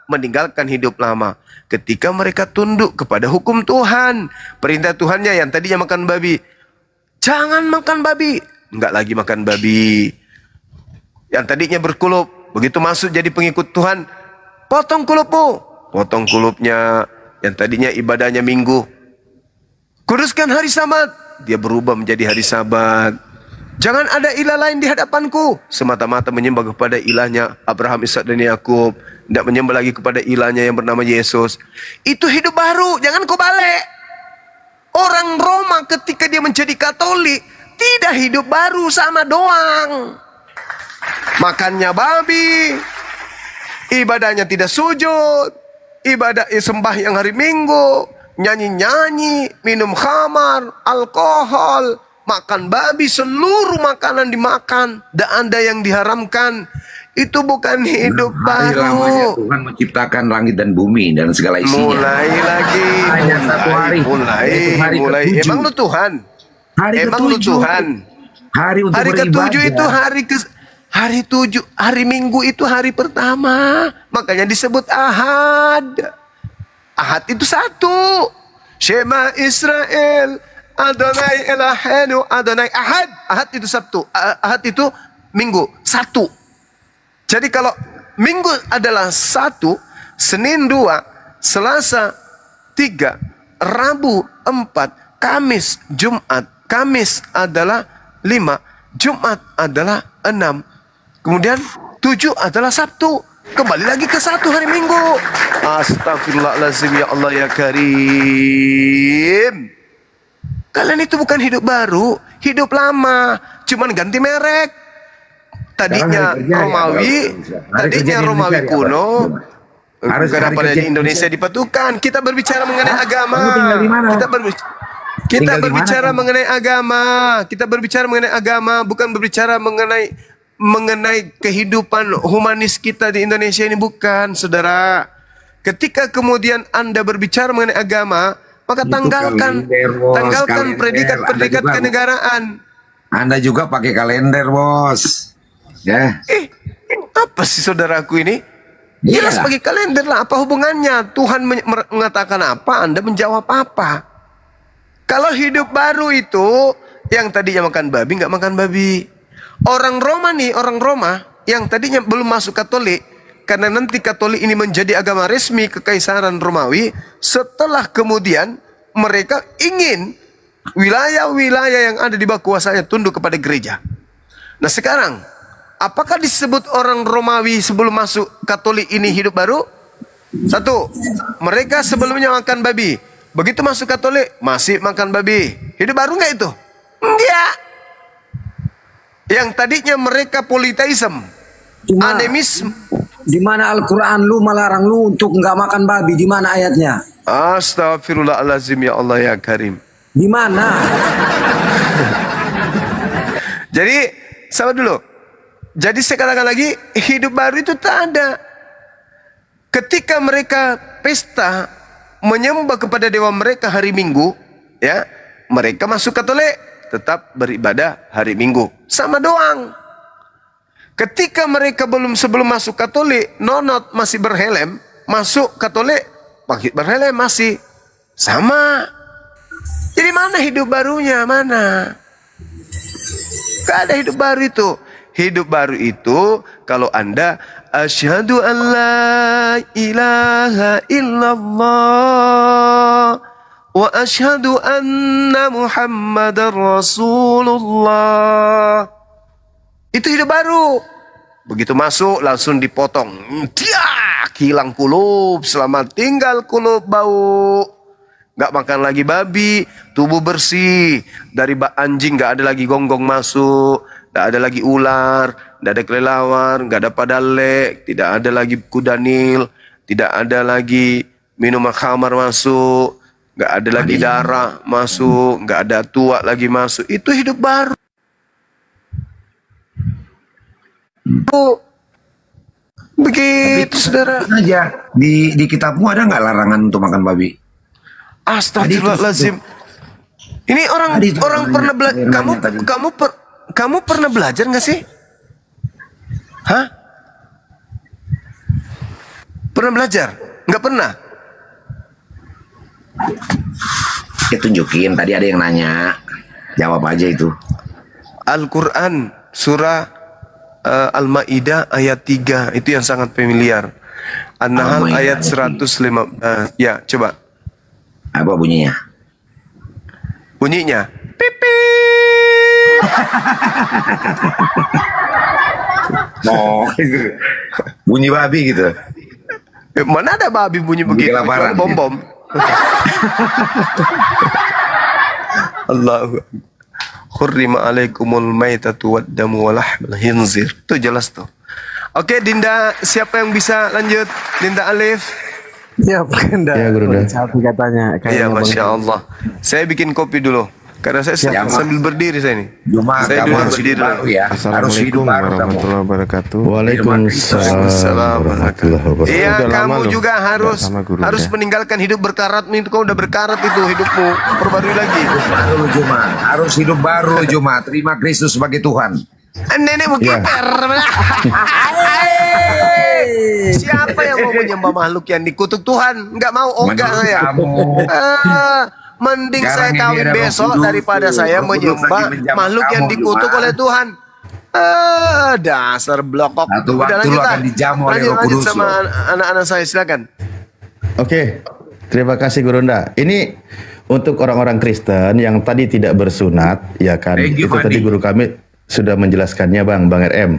Speaker 2: meninggalkan hidup lama. Ketika mereka tunduk kepada hukum Tuhan, perintah Tuhannya yang tadinya makan babi, jangan makan babi, enggak lagi makan babi. Yang tadinya berkulup, begitu masuk jadi pengikut Tuhan, potong kulupmu, potong kulupnya. Yang tadinya ibadahnya minggu, kuduskan hari Sabat, dia berubah menjadi hari Sabat. Jangan ada ilah lain di hadapanku, semata-mata menyembah kepada ilahnya Abraham, Ishak dan Yakub, tidak menyembah lagi kepada ilahnya yang bernama Yesus. Itu hidup baru, jangan kau balik. Orang Roma ketika dia menjadi Katolik, tidak hidup baru, sama doang. Makannya babi, ibadahnya tidak sujud, ibadah sembah yang hari Minggu, nyanyi-nyanyi, minum khamar, alkohol, makan babi, seluruh makanan dimakan, tidak ada yang diharamkan. Itu bukan hidup baru.
Speaker 1: Tuhan menciptakan langit dan bumi dan segala isinya.
Speaker 2: Mulai lagi.
Speaker 1: Hanya satu hari.
Speaker 2: Mulai. Emang lu Tuhan? Emang lu Tuhan?
Speaker 1: Hari
Speaker 2: ke-7 itu hari Minggu itu hari pertama. Makanya disebut Ahad. Ahad itu satu. Shema Israel, Adonai Elohenu, Adonai Ahad. Ahad itu Sabtu. Ahad itu Minggu, satu. Jadi kalau Minggu adalah 1, Senin 2, Selasa 3, Rabu 4, Kamis, Jumat. Kamis adalah 5, Jumat adalah 6, Kemudian 7 adalah Sabtu. Kembali lagi ke 1 hari Minggu. Astagfirullahaladzim, ya Allah ya Karim. Kalian itu bukan hidup baru, hidup lama, cuman ganti merek. Tadinya Romawi, kuno. Kenapa di Indonesia dipetukan? Kita berbicara mengenai agama. Kita berbicara mengenai agama. Kita berbicara mengenai agama, bukan berbicara mengenai kehidupan humanis kita di Indonesia ini, bukan, saudara. Ketika kemudian Anda berbicara mengenai agama, maka tanggalkan predikat kenegaraan.
Speaker 1: Anda juga pakai kalender, bos. Ya.
Speaker 2: Apa sih saudaraku ini? Jelas pakai kalender lah. Apa hubungannya? Tuhan mengatakan apa, Anda menjawab apa? Kalau hidup baru itu, yang tadinya makan babi, nggak makan babi. Orang Roma yang tadinya belum masuk Katolik, karena nanti Katolik ini menjadi agama resmi Kekaisaran Romawi, setelah kemudian mereka ingin wilayah-wilayah yang ada di bawah kuasanya tunduk kepada gereja. Nah sekarang, apakah disebut orang Romawi sebelum masuk Katolik ini hidup baru? 1, mereka sebelumnya makan babi. Begitu masuk Katolik, masih makan babi. Hidup baru nggak itu? Enggak. Yang tadinya mereka politeisme, animisme.
Speaker 5: Di mana Al-Quran lu melarang lu untuk nggak makan babi? Di mana ayatnya?
Speaker 2: Astagfirullahaladzim, ya Allah ya Karim.
Speaker 5: Di mana?
Speaker 2: Jadi, sabar dulu. Jadi saya katakan lagi, hidup baru itu tak ada. Ketika mereka pesta menyembah kepada dewa mereka hari Minggu, ya, mereka masuk Katolik, tetap beribadah hari Minggu, sama doang. Ketika mereka sebelum masuk Katolik, nonot masih berhelm, masuk Katolik pakai berhelm masih sama. Jadi mana hidup barunya? Mana? Gak ada hidup baru itu. Hidup baru itu kalau Anda asyhadu an la ilaha illallah wa asyhadu anna Muhammadar Rasulullah. Itu hidup baru. Begitu masuk langsung dipotong. Tiak, hilang kulub, selamat tinggal kulub bau. Gak makan lagi babi, tubuh bersih. Dari anjing gak ada lagi gonggong masuk. Tidak ada lagi ular, tidak ada kelelawar, nggak ada padalek, tidak ada lagi kuda nil, tidak ada lagi minuman khamar masuk, nggak ada lagi darah masuk, nggak ada tua lagi masuk. Itu hidup baru. Begitu, saudara.
Speaker 1: Aja di kitabmu ada nggak larangan untuk makan babi?
Speaker 2: Astagfirullahaladzim. Ini orang pernah belajar. Kamu pernah belajar nggak sih? Hah? Pernah belajar? Nggak pernah?
Speaker 1: Ya tunjukin, tadi ada yang nanya. Jawab aja itu.
Speaker 2: Al-Quran surah Al-Ma'idah ayat 3. Itu yang sangat familiar. An-Nahl ayat 105. Ya, coba.
Speaker 1: Apa bunyinya?
Speaker 2: Bunyinya pipi.
Speaker 1: Oh, itu bunyi babi gitu.
Speaker 2: Mana ada babi bunyi begitu? Bom-bom. Allahu Hurrima alaikumul maitatu waddamu walahmul khinzir. Itu jelas tuh. Oke, Dinda, siapa yang bisa lanjut? Dinda Alif.
Speaker 6: Ya, Dinda. Ya, Gurunda. Satu katanya.
Speaker 2: Iya, Masya Allah. Saya bikin kopi dulu. Karena saya sambil berdiri saya ini.
Speaker 1: Saya harus berdiri dulu ya.
Speaker 6: Assalamualaikum warahmatullahi wabarakatuh.
Speaker 2: Waalaikumsalam warahmatullahi wabarakatuh. Iya, kamu juga harus meninggalkan hidup berkarat. Itu kau udah berkarat itu hidupmu. Perbarui lagi.
Speaker 1: Harus hidup baru, Juma. Terima Kristus sebagai Tuhan.
Speaker 2: Nenekmu kiper. Siapa yang mau menyembah makhluk yang dikutuk Tuhan? Enggak mau, ogah saya. Mending saya kawin besok daripada saya menyembah makhluk yang dikutuk oleh Tuhan. Dasar blokok.
Speaker 1: Udah lanjut
Speaker 2: sama anak-anak saya, silakan.
Speaker 6: Oke, terima kasih Gurunda. Ini untuk orang-orang Kristen yang tadi tidak bersunat, ya kan? Itu tadi guru kami sudah menjelaskannya, Bang RM.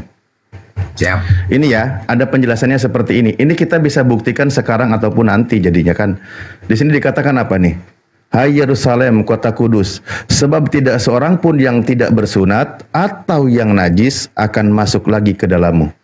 Speaker 1: Siap.
Speaker 6: Ini ya, ada penjelasannya seperti ini. Ini kita bisa buktikan sekarang ataupun nanti jadinya kan. Di sini dikatakan apa nih? Hai Yerusalem, kota kudus, sebab tidak seorang pun yang tidak bersunat atau yang najis akan masuk lagi ke dalammu.